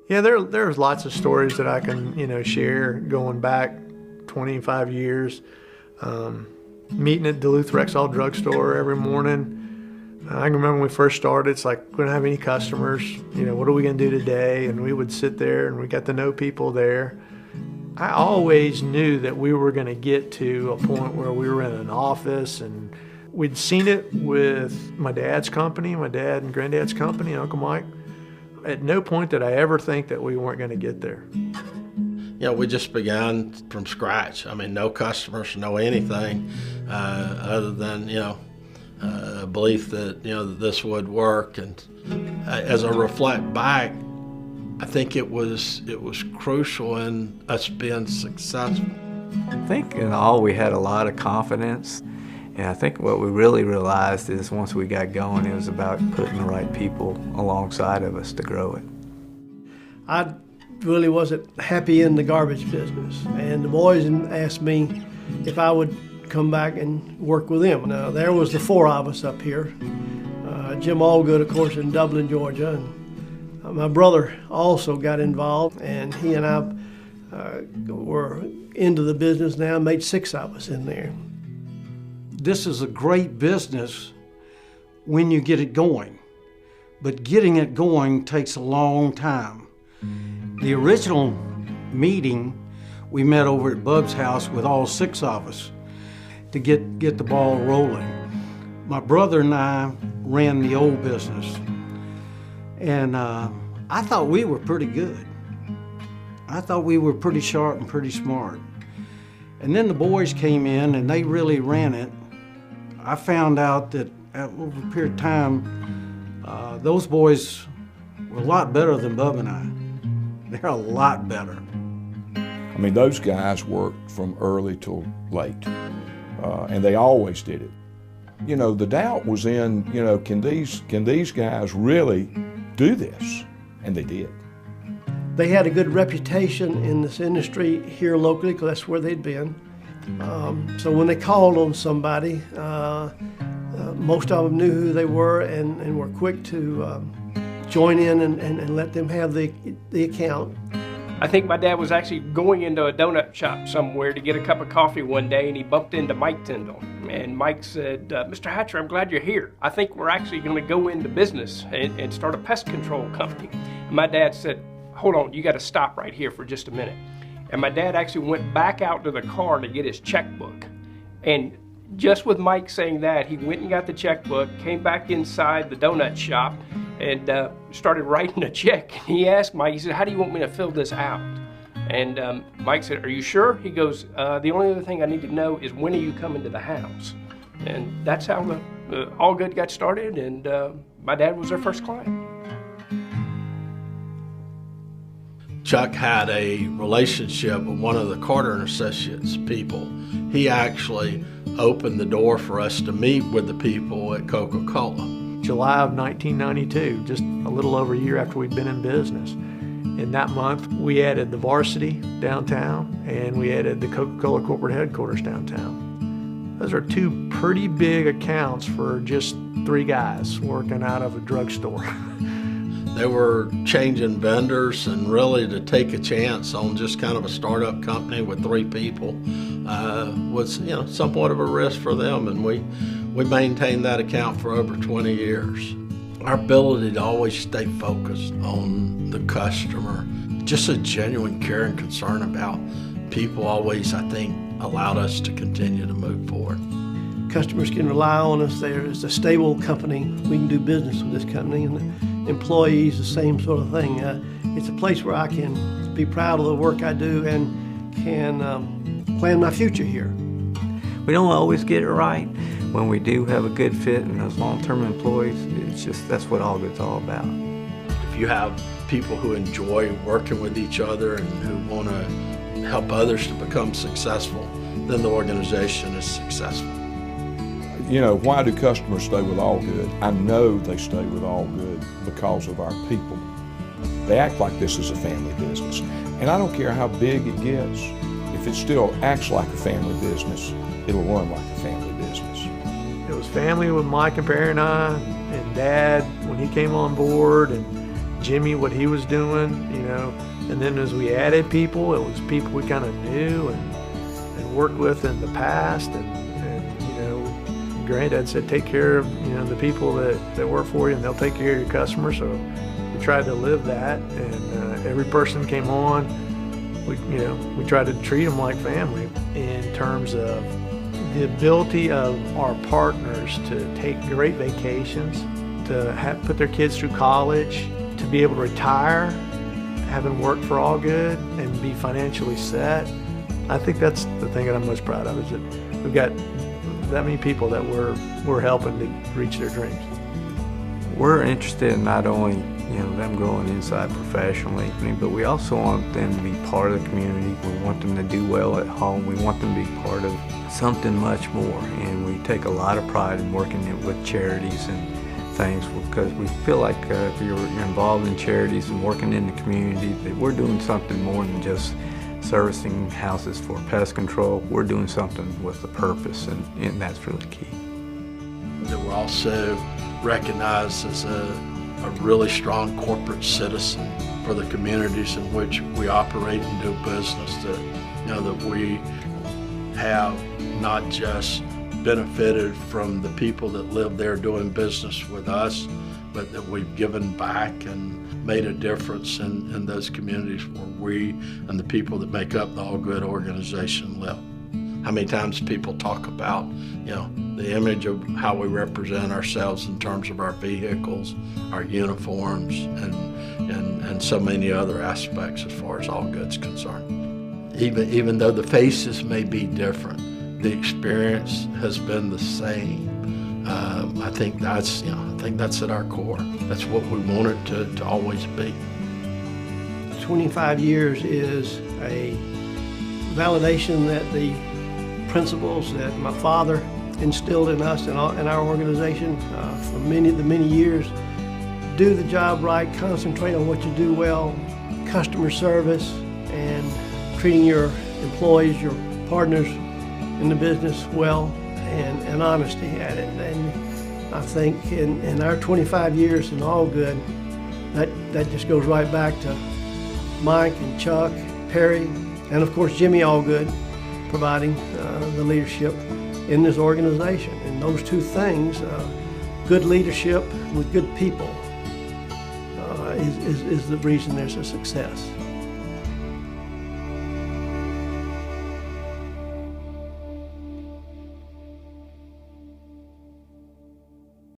Yeah, there's lots of stories that I can, share going back 25 years. Meeting at Duluth Rexall drugstore every morning. I can remember when we first started, it's like, we don't have any customers. What are we going to do today? And we would sit there and we got to know people there. I always knew that we were going to get to a point where we were in an office, and we'd seen it with my dad's company, my dad and granddad's company, Uncle Mike. At no point did I ever think that we weren't going to get there. We just began from scratch. No customers, no anything, other than, a belief that, that this would work. And as I reflect back, I think it was crucial in us being successful. I think in all we had a lot of confidence. And I think what we really realized is once we got going, it was about putting the right people alongside of us to grow it. I really wasn't happy in the garbage business, and the boys asked me if I would come back and work with them. Now, there was the four of us up here. Jim Allgood, of course, in Dublin, Georgia, and my brother also got involved, and he and I were into the business now, made six of us in there. This is a great business when you get it going, but getting it going takes a long time. The original meeting, we met over at Bub's house with all six of us to get the ball rolling. My brother and I ran the old business, and I thought we were pretty good. I thought we were pretty sharp and pretty smart. And then the boys came in and they really ran it. I found out that over a period of time, those boys were a lot better than Bub and I. They're a lot better. Those guys worked from early till late, and they always did it. The doubt was in, can these guys really do this? And they did. They had a good reputation in this industry here locally, because that's where they'd been. So when they called on somebody, most of them knew who they were and were quick to join in and let them have the account. I think my dad was actually going into a donut shop somewhere to get a cup of coffee one day, and he bumped into Mike Tindol. And Mike said, Mr. Hatcher, I'm glad you're here. I think we're actually going to go into business and start a pest control company. And my dad said, hold on, you got to stop right here for just a minute. And my dad actually went back out to the car to get his checkbook. And just with Mike saying that, he went and got the checkbook, came back inside the donut shop, and started writing a check. And he asked Mike, he said, how do you want me to fill this out? And Mike said, are you sure? He goes, the only other thing I need to know is when are you coming to the house? And that's how the Allgood got started, and my dad was our first client. Chuck had a relationship with one of the Carter and Associates people. He actually opened the door for us to meet with the people at Coca-Cola. July of 1992, just a little over a year after we'd been in business. In that month, we added the Varsity downtown, and we added the Coca-Cola corporate headquarters downtown. Those are two pretty big accounts for just three guys working out of a drugstore. They were changing vendors, and really to take a chance on just kind of a startup company with three people was, somewhat of a risk for them, and we maintained that account for over 20 years. Our ability to always stay focused on the customer, just a genuine care and concern about people always, I think, allowed us to continue to move forward. Customers can rely on us. There is a stable company. We can do business with this company, and the employees, the same sort of thing. It's a place where I can be proud of the work I do and can plan my future here. We don't always get it right. When we do have a good fit and those long-term employees, that's what Allgood's all about. If you have people who enjoy working with each other and who want to help others to become successful, then the organization is successful. Why do customers stay with Allgood? I know they stay with Allgood because of our people. They act like this is a family business. And I don't care how big it gets, if it still acts like a family business, it'll run like a family business. It was family with Mike and Perry and I, and Dad when he came on board, and Jimmy what he was doing, you know, and then as we added people, it was people we kind of knew and worked with in the past, and you know, Granddad said take care of, you know, the people that work for you, and they'll take care of your customers. So we tried to live that, and every person came on, we tried to treat them like family in terms of the ability of our partners to take great vacations, to put their kids through college, to be able to retire, having worked for Allgood and be financially set. I think that's the thing that I'm most proud of, is that we've got that many people that we're helping to reach their dreams. We're interested in not only, you know, them growing inside professionally, but we also want them to be part of the community. We want them to do well at home. We want them to be part of something much more, and we take a lot of pride in working with charities and things, because we feel like if you're involved in charities and working in the community, that we're doing something more than just servicing houses for pest control. We're doing something with a purpose, and that's really key. That we're also recognized as a really strong corporate citizen for the communities in which we operate and do business. That, you know, that we have not just benefited from the people that live there doing business with us, but that we've given back and made a difference in those communities where we and the people that make up the Allgood organization live. How many times people talk about, you know, the image of how we represent ourselves in terms of our vehicles, our uniforms, and so many other aspects as far as Allgood's concerned. Even though the faces may be different, the experience has been the same. I think that's at our core. That's what we want it to always be. 25 years is a validation that the principles that my father instilled in us and our organization for many years, do the job right, concentrate on what you do well, customer service, and treating your employees, your partners in the business well, and honesty at it. And I think in our 25 years in Allgood, that just goes right back to Mike and Chuck, Perry, and of course Jimmy Allgood providing the leadership in this organization. And those two things, good leadership with good people, is the reason there's a success.